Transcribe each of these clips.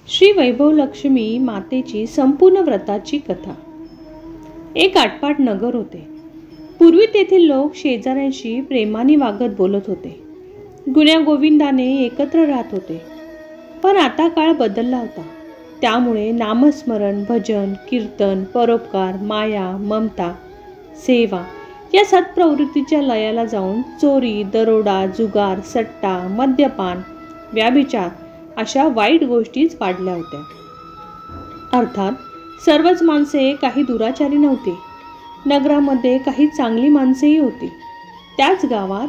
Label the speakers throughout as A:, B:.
A: श्री वैभवलक्ष्मी मातेची संपूर्ण व्रताची कथा। एक आटपाट नगर होते। पूर्वी तेथील लोक शेजाऱ्यांशी प्रेमाने वागत बोलत होते, गुण्यागोविंदाने एकत्र राहत होते। पण आता काळ बदलला होता, त्यामुळे नामस्मरण, भजन, कीर्तन, परोपकार, माया, ममता, सेवा या सत्प्रवृत्तीच्या लयाला जाऊन चोरी, दरोडा, जुगार, सट्टा, मद्यपान, व्याभिचार अशा वाईट गोष्टीच वाढल्या होत्या। अर्थात सर्वच माणसे काही दुराचारी नव्हती। नगरामध्ये काही चांगली माणसेही होती। त्याच गावात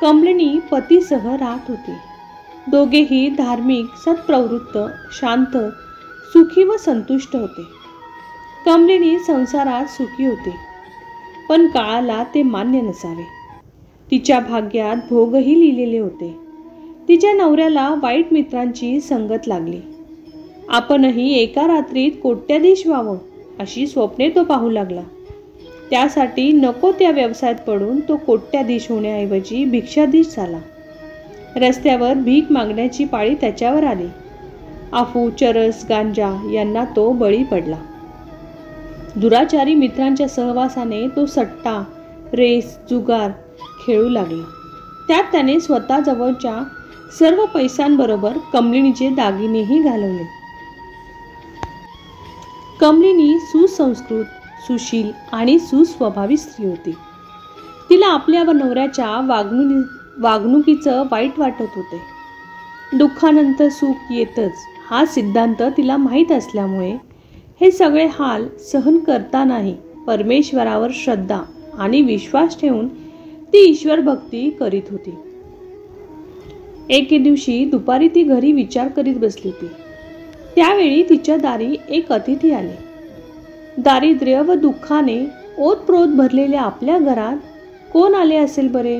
A: कमलिनी पतीसह राहत होती। दोघेही धार्मिक, सत्प्रवृत्त, शांत, सुखी व संतुष्ट होते। कमलिनी संसारात सुखी होती, पण काळाला ते मान्य नसावे। तिच्या भाग्यात भोगही लिहिलेले होते। तिच्या नवऱ्याला वाईट मित्रांची संगत लागली। आपणही एका रात्रीत कोट्याधीश व्हावं अशी स्वप्ने तो पाहू लागला। त्यासाठी नको त्या व्यवसायात पडून तो कोट्याधीश होण्याऐवजी भिक्षाधीश झाला। रस्त्यावर भीक मागण्याची पाळी त्याच्यावर आली। अफू, चरस, गांजा यांना तो बळी पडला। दुराचारी मित्रांच्या सहवासाने तो सट्टा, रेस, जुगार खेळू लागला। त्यात त्याने स्वतःजवळच्या सर्व पैशांबरोबर कमलिनीचे दागिनेही घालवले। कमलिनी सुसंस्कृत, सुशील आणि सुस्वभावी स्त्री होती। तिला आपल्या व नवऱ्याच्या वागणुकीचं वाईट वाटत होते। दुःखानंतर सुख येतच हा सिद्धांत तिला माहीत असल्यामुळे हे सगळे हाल सहन करतानाही परमेश्वरावर श्रद्धा आणि विश्वास ठेवून ती ईश्वर भक्ती करीत होती। एके दिवशी दुपारी ती घरी विचार करीत बसली होती। त्यावेळी तिच्या दारी एक अतिथी आले। दारिद्र्य व दुःखाने ओतप्रोत भरलेल्या आपल्या घरात कोण आले असेल बरे,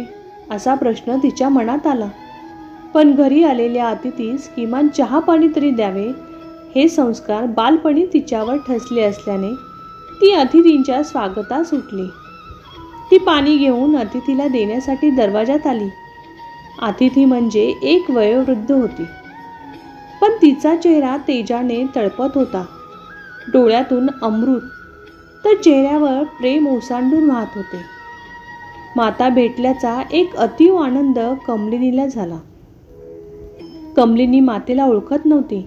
A: असा प्रश्न तिच्या मनात आला। पण घरी आलेल्या अतिथीस किमान चहा पाणी तरी द्यावे हे संस्कार बालपणी तिच्यावर ठसले असल्याने ती अतिथींच्या स्वागतास उठली। ती पाणी घेऊन अतिथीला देण्यासाठी दरवाजात आली। अतिथी म्हणजे एक वयोवृद्ध होती, पण तिचा चेहरा तेजाने तळपत होता। डोळ्यातून अमृत तर चेहऱ्यावर प्रेम ओसांडून वाहत होते। माता भेटल्याचा एक अतीव आनंद कमलिनीला झाला। कमलिनी मातेला ओळखत नव्हती,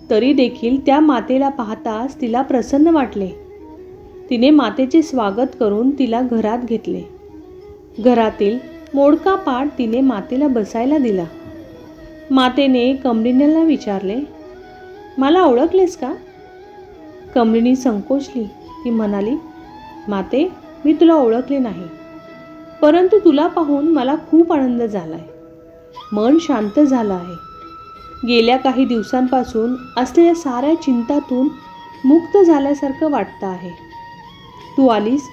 A: तरी देखील त्या मातेला पाहताच तिला प्रसन्न वाटले। तिने मातेचे स्वागत करून तिला घरात घेतले। घरातील मोडका पाट तिने मातेला बसायला दिला। मातेने कमलिनीला विचारले, मला ओळखलेस का? कमलिनी संकोचली। ती म्हणाली, माते, मी तुला ओळखले नाही, परंतु तुला पाहून मला खूप आनंद झालाय। मन शांत झालं आहे। गेल्या काही दिवसांपासून असलेल्या साऱ्या चिंतातून मुक्त झाल्यासारखं वाटतं आहे। तू आलीस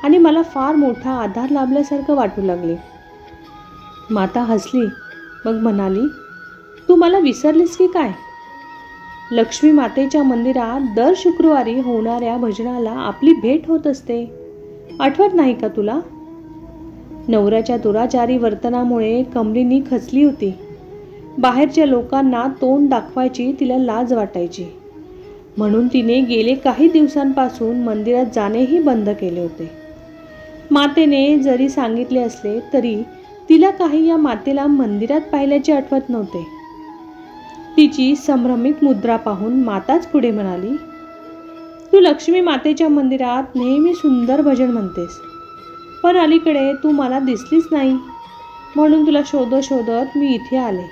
A: आणि मला फार मोठा आधार लाभल्यासारखं वाटू लागले। माता हसली, मग म्हणाली, तू मला विसरलीस की काय? लक्ष्मी मातेच्या मंदिरात दर शुक्रवारी होणाऱ्या भजनाला आपली भेट होत असते, आठवत नाही का तुला? नवऱ्याच्या दुराचारी वर्तनामुळे कमलिनी खचली होती। बाहेरच्या लोकांना तोंड दाखवायची तिला लाज वाटायची, म्हणून तिने गेले काही दिवसांपासून मंदिरात जाणेही बंद केले होते। मातेने जरी सांगितले असले तरी तिला काही या मातेला मंदिरात पाहिल्याचे आठवत नव्हते। तिची संभ्रमित मुद्रा पाहून माताच पुढे म्हणाली, तू लक्ष्मी मातेच्या मंदिरात नेहमी सुंदर भजन म्हणतेस, पण अलीकडे तू मला दिसलीच नाही, म्हणून तुला शोधत शोधत मी इथे आले।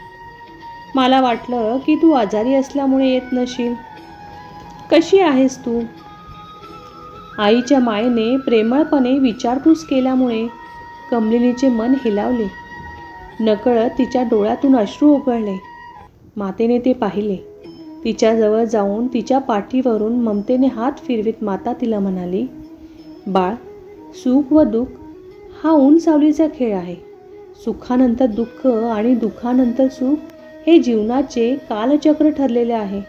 A: मला वाटलं की तू आजारी असल्यामुळे येत नशील। कशी आहेस तू? आईच्या मायेने प्रेमळपणे विचारपूस केल्यामुळे कमलिनीचे मन हेलावले। नकळत तिच्या डोळ्यातून अश्रू ओघळले। मातेने ते पाहिले। तिच्याजवळ जाऊन तिच्या पाठीवरून ममतेने हात फिरवीत माता तिला म्हणाली, बाळ, सुख व दुःख हा ऊन सावलीचा खेळ आहे। सुखानंतर दुःख आणि दुःखानंतर सुख हे जीवनाचे कालचक्र ठरलेले आहे।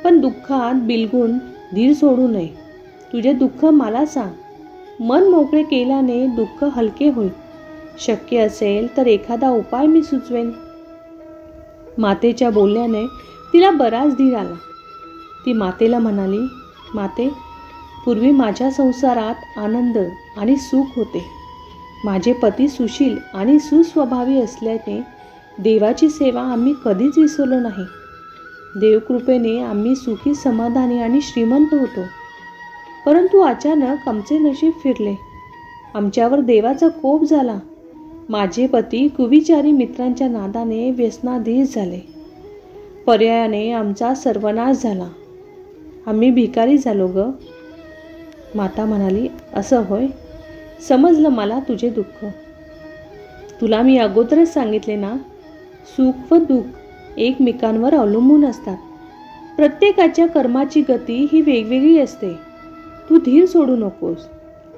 A: पण दुःखात बिलगून धीर सोडू नये। तुझे दुःख मला सांग, मन मोकळे केल्याने दुःख हलके होईल। शक्य असेल तर एखादा उपाय मी सुचवेन। मातेच्या बोलण्याने तिला बराच धीर आला. ती मातेला म्हणाली, माते, पूर्वी माझ्या संसारात आनंद आणि सुख होते. माझे पती सुशील आणि सुस्वभावी असल्याने देवाची सेवा आम्ही कधीच विसरलो नाही. देवकृपेने आम्ही सुखी, समाधानी आणि श्रीमंत होतो. परंतु अचानक आमचे नशीब फिरले. आमच्यावर देवाचा कोप झाला. माझे पती कुविचारी मित्रांच्या नादाने व्यसनाधीश झाले. पर्यायाने आमचा सर्वनाश झाला. आम्ही भिकारी झालो ग. माता म्हणाली, असं होय, समजलं मला तुझे दुःख. तुला मी अगोदरच सांगितले ना, सुख व दुःख एकमेकांवर अवलंबून असतात. प्रत्येकाच्या कर्माची गती ही वेगवेगळी असते. तू धीर सोडू नकोस.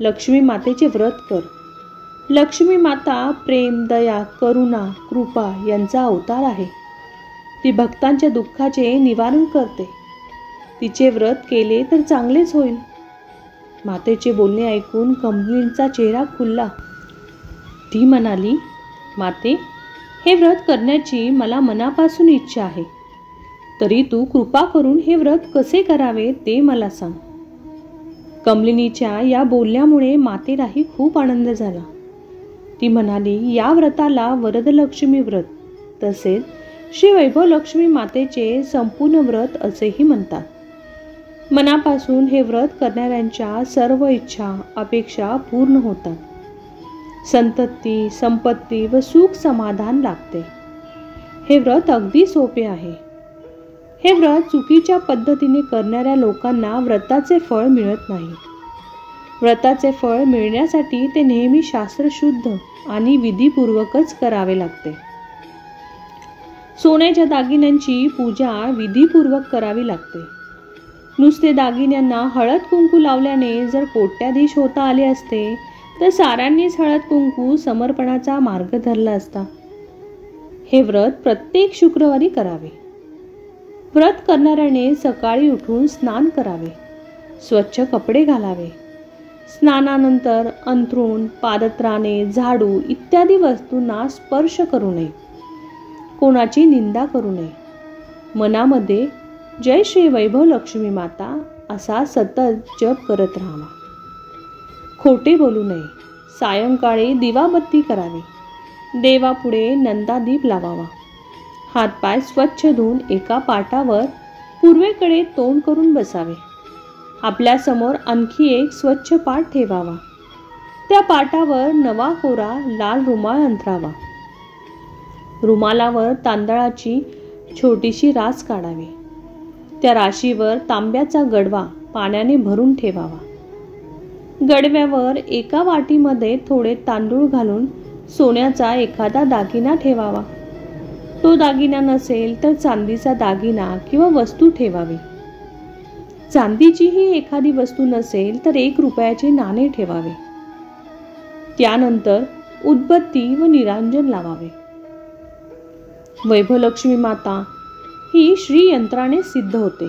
A: लक्ष्मी मातेचे व्रत कर. लक्ष्मी माता प्रेम, दया, करुणा, कृपा यांचा अवतार आहे. ती भक्तांच्या दुःखाचे निवारण करते. तिचे व्रत केले तर चांगलेच होईल. मातेचे बोलणे ऐकून कमलीचा चेहरा खुलला. ती म्हणाली, माते, हे व्रत करण्याची मला मनापासून इच्छा आहे. तरी तू कृपा करून हे व्रत कसे करावे ते मला सांग. कमलिनीच्या या बोलण्यामुळे मातेलाही खूप आनंद झाला. ती म्हणाली, या व्रताला वरदलक्ष्मी व्रत तसेच श्री वैभव लक्ष्मी मातेचे संपूर्ण व्रत असेही म्हणतात. मनापासून हे व्रत करणाऱ्यांच्या सर्व इच्छा, अपेक्षा पूर्ण होतात. संतती, संपत्ती व सुख समाधान लाभते. हे व्रत अगदी सोपे आहे. हे व्रत चुकीच्या पद्धतीने करणाऱ्या लोकांना व्रताचे फळ मिळत नाही. व्रताचे फळ मिळण्यासाठी ते नेहमी शास्त्रशुद्ध आणि विधीपूर्वकच करावे लागते. सोन्याच्या दागिन्यांची पूजा विधीपूर्वक करावी लागते. नुसते दागिन्यांना हळद कुंकू लावल्याने जर कोट्याधीश होता आले असते तर साऱ्यांनीच हळद कुंकू समर्पणाचा मार्ग धरला असता. हे व्रत प्रत्येक शुक्रवारी करावे. व्रत करणाऱ्याने सकाळी उठून स्नान करावे, स्वच्छ कपडे घालावे. स्नानानंतर अंथरूण, पादत्राणे, झाडू इत्यादी वस्तूंना स्पर्श करू नये. कोणाची निंदा करू नये. मनामध्ये जय श्री वैभव लक्ष्मी माता असा सतत जप करत राहावा. खोटे बोलू नये. सायंकाळी दिवाबत्ती करावी. देवापुढे नंदादीप लावावा. हातपाय स्वच्छ धुवून एका पाटावर पूर्वेकडे तोंड करून बसावे. आपल्यासमोर आणखी एक स्वच्छ पाट ठेवावा. त्या पाटावर नवा कोरा लाल रुमाल अंथरावा. रुमालावर तांदळाची छोटीशी रास काढावी. त्या राशीवर तांब्याचा गडवा पाण्याने भरून ठेवावा. गडव्यावर एका वाटीमध्ये थोडे तांदूळ घालून सोन्याचा एखादा दागिना ठेवावा. तो दागिना नसेल तर चांदीचा दागिना किंवा वस्तू ठेवावी. चांदीचीही एखादी वस्तू नसेल तर 1 रुपयाचे नाणे ठेवावे. त्यानंतर उदबत्ती व निरांजन लावावे. वैभवलक्ष्मी माता ही श्रीयंत्राने सिद्ध होते.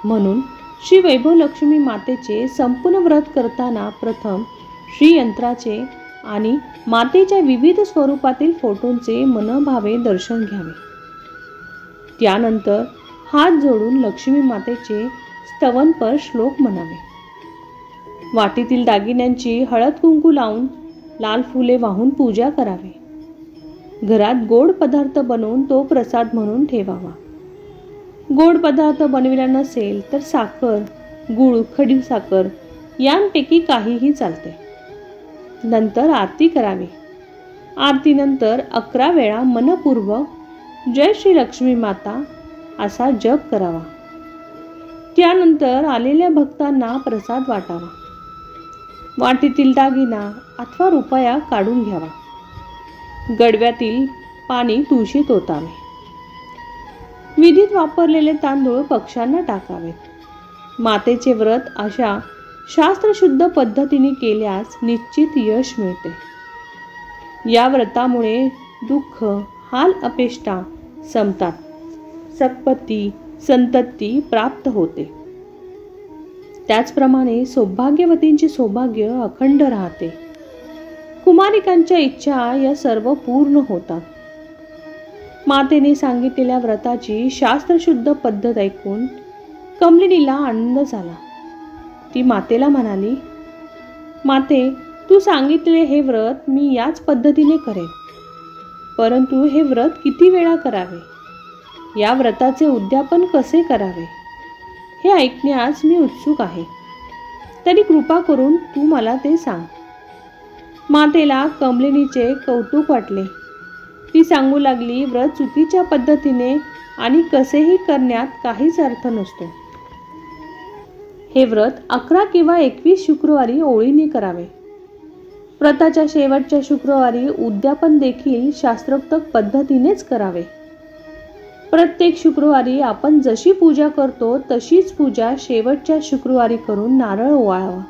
A: म्हणून श्री वैभवलक्ष्मी मातेचे संपूर्ण व्रत करताना प्रथम श्रीयंत्राचे आणि मातेच्या विविध स्वरूपातील फोटोंचे मनोभावे दर्शन घ्यावे. त्यानंतर हात जोडून लक्ष्मी मातेचे स्तवनपर श्लोक म्हणावे. वाटीतील दागिन्यांची हळद कुंकू लावून लाल फुले वाहून पूजा करावी. घरात गोड पदार्थ बनवून तो प्रसाद म्हणून ठेवावा. गोड पदार्थ बनविला नसेल तर साखर, गूळ, खडी साखर यांपैकी काहीही चालते. नंतर आरती करावी. आरतीनंतर 11 वेळा मनपूर्वक जय श्री लक्ष्मी माता असा जप करावा. त्यानंतर आलेल्या भक्तांना प्रसाद वाटावा. वाटीतील दागिना अथवा रुपया काढून घ्यावा. गडव्यातील पाणी तुळशीत ओतावे. विधीत वापरलेले तांदूळ पक्ष्यांना टाकावेत. मातेचे व्रत अशा शास्त्रशुद्ध पद्धतीने केल्यास निश्चित यश मिळते. या व्रतामुळे दुःख, हाल अपेष्टा संपतात. संपत्ती, संतती प्राप्त होते. त्याचप्रमाणे सौभाग्यवतींचे सौभाग्य अखंड राहते. कुमारिकांच्या इच्छा या सर्व पूर्ण होतात. मातेने सांगितलेल्या व्रताची शास्त्रशुद्ध पद्धत ऐकून कमलिनीला आनंद झाला. ती मातेला म्हणाली, माते, तू सांगितलेले हे व्रत मी याच पद्धतीने करेन, परंतु हे व्रत किती वेळा करावे, या व्रताचे उद्यापन कसे करावे हे ऐकण्यास मी उत्सुक आहे. तरी कृपा करून तू मला ते सांग. मातेला कमलिनीचे कौतुक वाटले. ती सांगू लागली, व्रत चुकीच्या पद्धतीने आणि कसेही करण्यात काहीच अर्थ नसतो. हे व्रत 11 किंवा 21 शुक्रवारी ओळीने करावे. व्रताच्या शेवटच्या शुक्रवारी उद्यापन देखील शास्त्रोक्त पद्धतीनेच करावे. प्रत्येक शुक्रवारी आपण जशी पूजा करतो तशीच पूजा शेवटच्या शुक्रवारी करून नारळ ओवाळावा.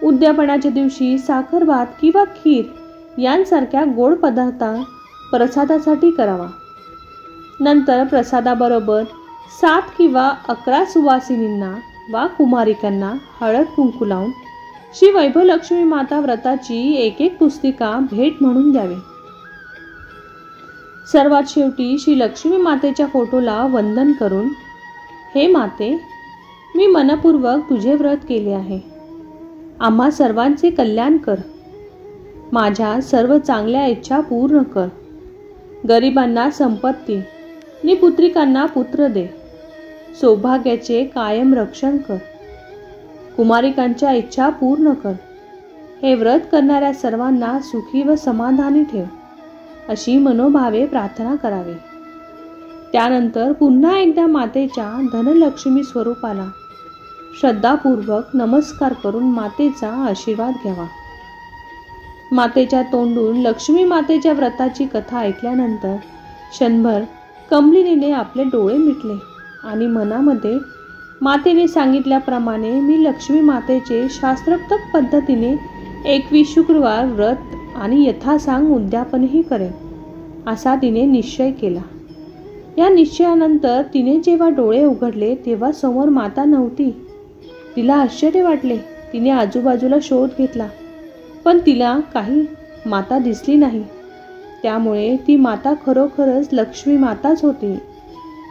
A: उद्यापनाच्या दिवशी साखर भात किंवा खीर यांसारख्या गोड पदार्थ प्रसादासाठी करावा. नंतर प्रसादाबरोबर 7 किंवा 11 सुवासिनींना वा कुमारिकांना हळद कुंकू लावून श्री वैभवलक्ष्मी माता व्रताची एक पुस्तिका भेट म्हणून द्यावी. सर्वात शेवटी श्री लक्ष्मी मातेच्या फोटोला वंदन करून, हे माते, मी मनपूर्वक तुझे व्रत केले आहे. आम्हा सर्वांचे कल्याण कर. माझ्या सर्व चांगल्या इच्छा पूर्ण कर. गरिबांना संपत्ती आणि पुत्रिकांना पुत्र दे. सौभाग्याचे कायम रक्षण कर. कुमारिकांच्या इच्छा पूर्ण कर. हे व्रत करणाऱ्या सर्वांना सुखी व समाधानी ठेव, अशी मनोभावे प्रार्थना करावी. त्यानंतर पुन्हा एकदा मातेच्या धनलक्ष्मी स्वरूपाला श्रद्धापूर्वक नमस्कार करून मातेचा आशीर्वाद घ्यावा. मातेच्या तोंडून लक्ष्मी मातेच्या व्रताची कथा ऐकल्यानंतर क्षणभर कमलिनीने आपले डोळे मिटले आणि मनामध्ये मातेने सांगितल्याप्रमाणे मी लक्ष्मी मातेचे शास्त्रोक्त पद्धतीने 21 शुक्रवार व्रत आणि यथासांग उद्यापनही करेन, असा तिने निश्चय केला. या निश्चयानंतर तिने जेव्हा डोळे उघडले तेव्हा समोर माता नव्हती. तिला आश्चर्य वाटले. तिने आजूबाजूला शोध घेतला, पण तिला काही माता दिसली नाही. त्यामुळे ती माता खरोखरच लक्ष्मी माताच होती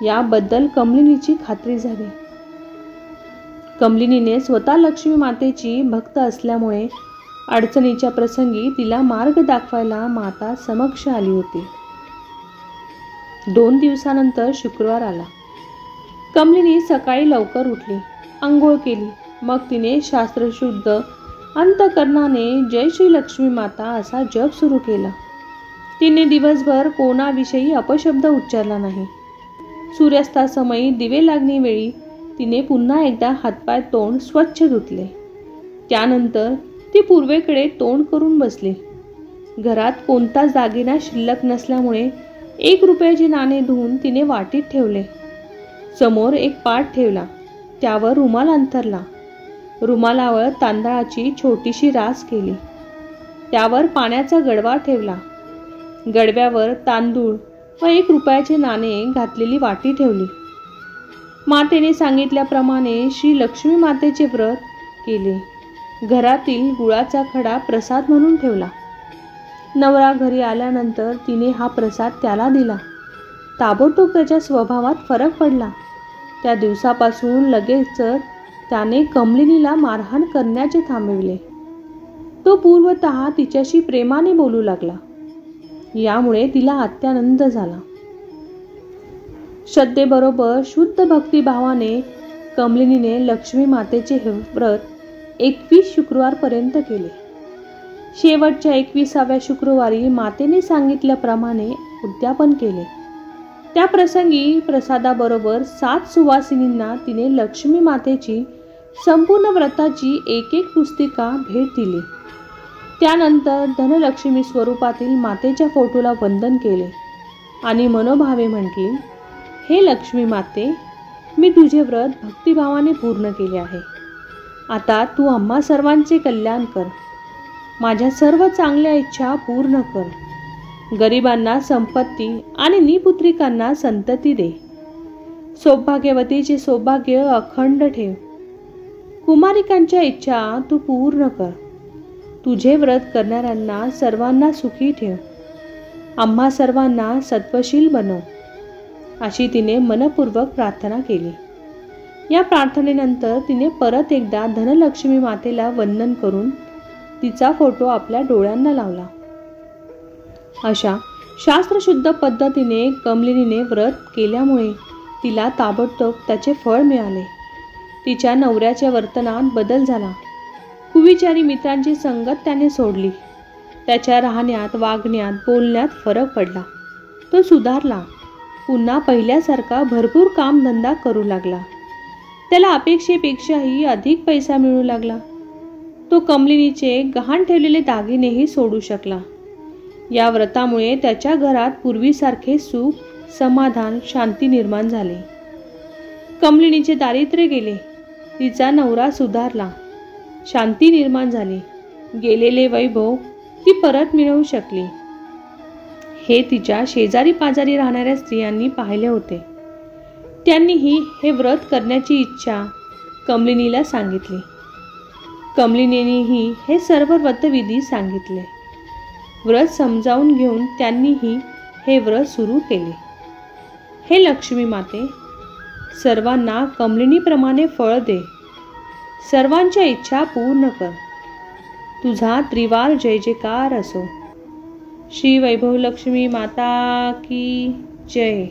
A: याबद्दल कमलिनीची खात्री झाली. कमलिनीने स्वतः लक्ष्मी मातेची भक्त असल्यामुळे अडचणीच्या प्रसंगी तिला मार्ग दाखवायला माता समक्ष आली होती. 2 दिवसानंतर शुक्रवार आला. कमलिनी सकाळी लवकर उठली, आंघोळ केली. मग तिने शास्त्रशुद्ध अंतकरणाने जय श्री लक्ष्मी माता असा जप सुरू केला. तिने दिवसभर कोणाविषयी अपशब्द उच्चारला नाही. सूर्यास्तासमयी दिवे लागणीवेळी तिने पुन्हा एकदा हातपाय तोंड स्वच्छ धुतले. त्यानंतर ती पूर्वेकडे तोंड करून बसली. घरात कोणताच दागिना शिल्लक नसल्यामुळे 1 रुपयाचे नाणे धुवून तिने वाटीत ठेवले. समोर एक पाट ठेवला, त्यावर रुमाल अंथरला. रुमालावर तांदळाची छोटीशी रास केली. त्यावर पाण्याचा गडवा ठेवला. गडव्यावर तांदूळ व 1 रुपयाचे नाणे घातलेली वाटी ठेवली. मातेने सांगितल्याप्रमाणे श्री लक्ष्मी मातेचे व्रत केले. घरातील गुळाचा खडा प्रसाद म्हणून ठेवला. नवरा घरी आल्यानंतर तिने हा प्रसाद त्याला दिला. ताबडतोब त्याच्या स्वभावात फरक पडला. त्या दिवसापासून लगेच त्याने कमलिनीला मारहाण करण्याचे थांबविले. तो पूर्वतः तिच्याशी प्रेमाने बोलू लागला. यामुळे तिला अत्यानंद झाला. श्रद्धेबरोबर शुद्ध भक्तिभावाने कमलिनीने लक्ष्मी मातेचे हे व्रत 21 शुक्रवारपर्यंत केले. शेवटच्या 21व्या शुक्रवारी मातेने सांगितल्याप्रमाणे उद्यापन केले. त्या प्रसंगी प्रसादाबरोबर 7 सुवासिनींना तिने लक्ष्मी मातेची संपूर्ण व्रताची एक पुस्तिका भेट दिली. त्यानंतर धनलक्ष्मी स्वरूपातील मातेच्या फोटोला वंदन केले आणि मनोभावे म्हटली, हे लक्ष्मी माते, मी तुझे व्रत भक्तिभावाने पूर्ण केले आहे. आता तू आम्हा सर्वांचे कल्याण कर. माझ्या सर्व चांगल्या इच्छा पूर्ण कर. गरिबांना संपत्ती आणि निपुत्रिकांना संतती दे. सौभाग्यवतीचे सौभाग्य अखंड ठेव. कुमारिकांच्या इच्छा तू पूर्ण कर. तुझे व्रत करणाऱ्यांना सर्वांना सुखी ठेव. आम्हा सर्वांना सत्वशील बनव, अशी तिने मनपूर्वक प्रार्थना केली. या प्रार्थनेनंतर तिने परत एकदा धनलक्ष्मी मातेला वंदन करून तिचा फोटो आपल्या डोळ्यांना लावला. अशा शास्त्रशुद्ध पद्धतीने कमलिनीने व्रत केल्यामुळे तिला ताबडतोब त्याचे फळ मिळाले. तिच्या नवऱ्याच्या वर्तनात बदल झाला. कुविचारी मित्रांची संगत त्याने सोडली. त्याच्या राहण्यात, वागण्यात, बोलण्यात फरक पडला. तो सुधारला. पुन्हा पहिल्यासारखा भरपूर कामधंदा करू लागला. त्याला अपेक्षेपेक्षाही अधिक पैसा मिळू लागला. तो कमलिनीचे गहाण ठेवलेले दागिनेही सोडू शकला. या व्रतामुळे त्याच्या घरात पूर्वीसारखे सुख, समाधान, शांती निर्माण झाले. कमलिनीचे दारिद्र्य गेले. तिचा नवरा सुधारला. शांती निर्माण झाली. गेलेले वैभव ती परत मिळवू शकली. हे तिच्या शेजारी पाजारी राहणाऱ्या स्त्रियांनी पाहिले होते. त्यांनीही हे व्रत करण्याची इच्छा कमलिनीला सांगितली. कमलिनीनेही हे सर्व व्रतविधी सांगितले. व्रत समजावून घेऊन त्यांनीही हे व्रत सुरू केले. हे लक्ष्मी माते, सर्वांना कमलिनीप्रमाणे फळ दे. सर्वांच्या इच्छा पूर्ण कर. तुझा त्रिवार जय जयकार असो. श्री वैभव लक्ष्मी माता की जय.